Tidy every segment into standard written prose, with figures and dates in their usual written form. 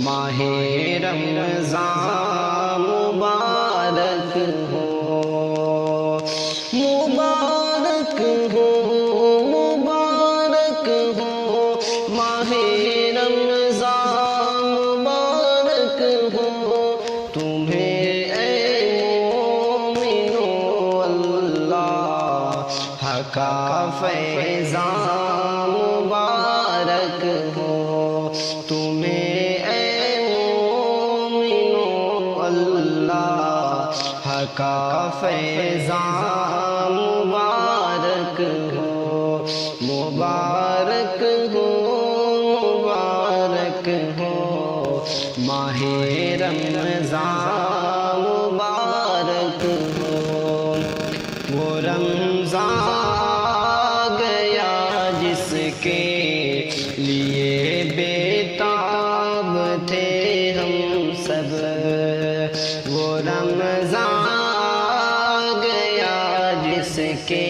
ماہ رمضان مبارک ہو، مبارک ہو، مبارک ہو ماہ رمضان مبارک ہو تمہیں اے مومنو، اللہ کا فیضان مبارک ہو تمہیں اے مومنو، اللہ کا فیضان مبارک ہو، مبارک ہو، مبارک ہو ماہ رمضان مبارک ہو۔ وہ رمضان گیا جس کے لیے بےتاب تھے ہم سب، وہ رمضان گیا جس کے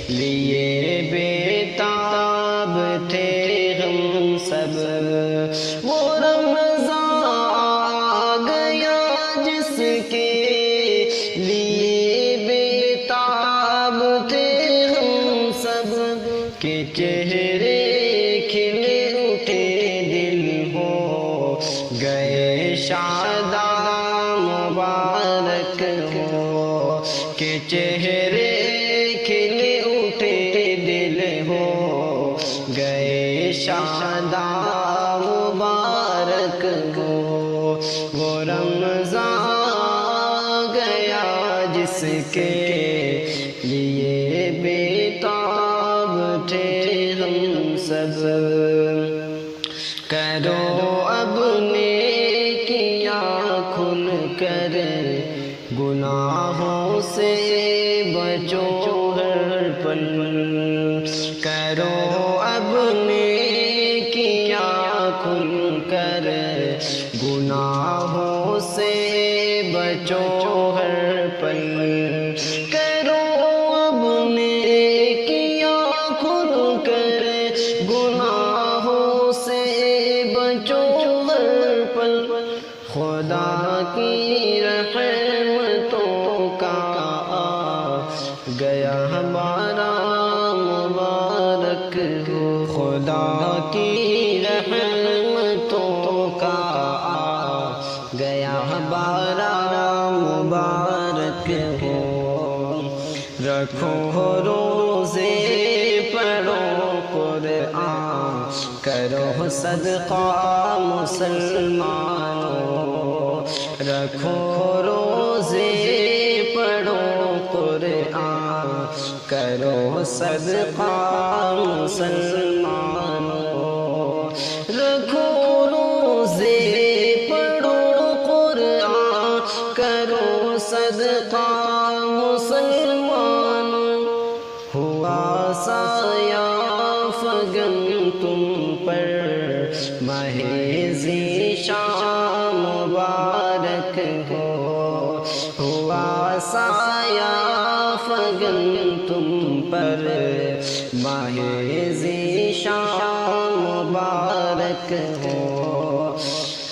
لیے بےتاب تھے ہم سب، وہ رمضان گیا جس کے لیے بےتاب تھے ہم سب، کہ چہرے کھلے اٹھے دل ہو گئے شاداں مبارک ہو، کہ چہرے کھلے اٹھے دل ہو گئے شاداں مبارک ہو۔ وہ رمضان گیا جس کے لیے بےتاب تھے ہم سب، کرو اب نیکیاں کھل کر، گناہوں سے بچو ہر پل، کرو اب نیکیاں کھل کر، گناہوں سے بچو ہر پل، کرو اب نیکیاں کھل کر، گناہوں سے بچو ہر پل، خدا کی رحمتوں کا گیا ہمارا مبارک ہو، خدا کی رحمتوں کا گیا ہمارا مبارک ہو۔ رکھو روزے پڑھو قرآن کرو صدقہ مسلمانوں، رکھو روزے پڑھو قرآن کرو صدقہ مسلمانوں، رکھو روزے پڑھو قرآن کرو صدقہ مسلمانوں، ہوا سایہ فگن تم پر ماہ ذیشان مبارک ہو، ہوا سایہ فگن تم پر ماہ ذیشان مبارک ہو،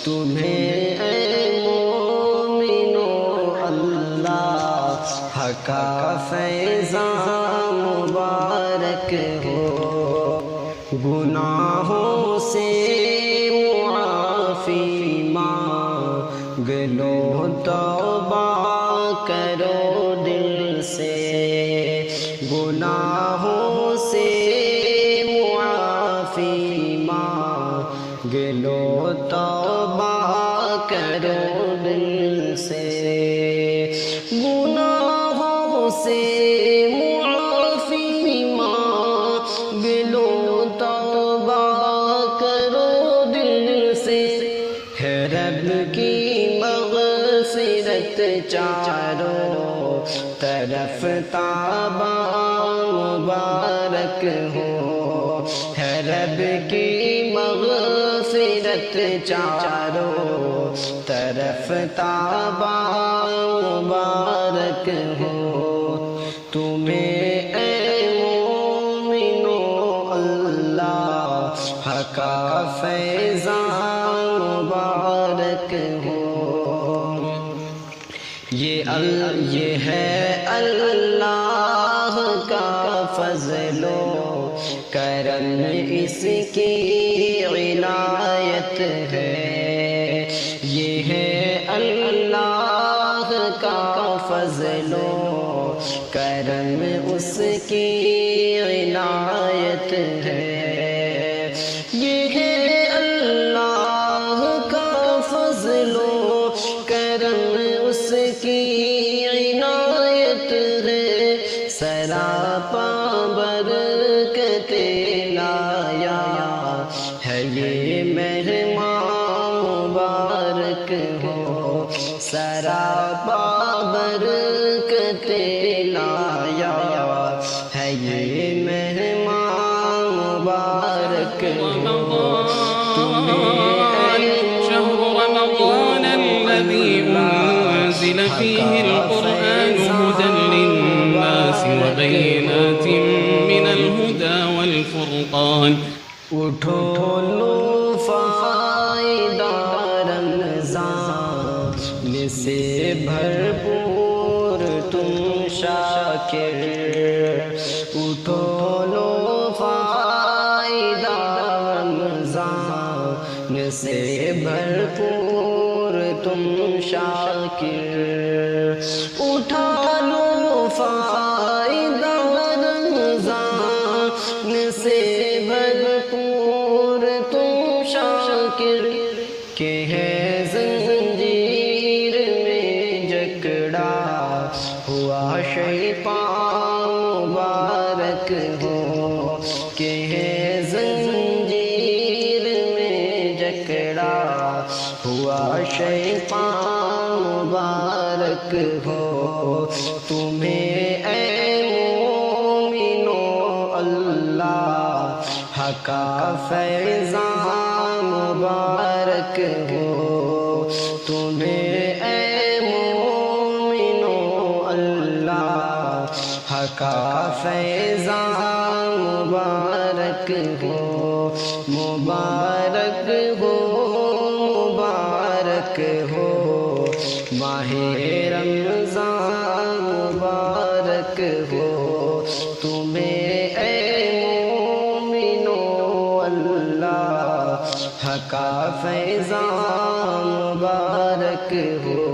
تمہیں اے مومنو اللہ کا فیضان مبارک ہو، گناہوں سے معافی مانگ لو، توبہ کرو دل سے، گناہوں سے معافی مانگ لو، توبہ کرو دل سے، گناہوں سے معافی مانگ لو، توبہ کرو دل سے، ہے رب کی مغفرت چاروں طرف تابہ مبارک ہو، ہے رب کی مغفرت چاروں طرف تابہ مبارک ہو، تمہیں اے مومنو اللہ کا فیضان مبارک یہ ہے اللہ کا فضل و کرم، اس کی عنایت ہے، یہ ہے اللہ کا فضل و کرم، اس کی عنایت ہے، یہ ہے اللہ کا فضل و کرم، اس کی عنایت ہے، سراپا برکت لایا ہے یہ مہمان مبارک ہو، سراپا برکت لایا ہے یہ مہمان مبارک ہو، شهر رمضان الذي أنزل فيه القرآن هدى للناس وبينات من الهدى والفرقان اٹھو لو فائدہ رمضان سے بھرپور تم شاکر، اٹھو لو فائدہ رمضان سے بھرپور تم شاکر، اٹھا لو فائدہ رمضان سے بھرپور تم شاکر، کہ ہے زنجیر میں جکڑا ہوا شیطان مبارک ہو، کہ ہے زنجیر میں جکڑا ہوا شیطان مبارک ہو، تمہیں اے مومنو اللہ کا فیضان مبارک ہو، تمہیں اے مومنو اللہ کا فیضان مبارک ہو، مبارک ہو، مبارک ہو ماہ رمضان مبارک ہو، تمہیں اے مومنو اللہ کا فیضان مبارک ہو۔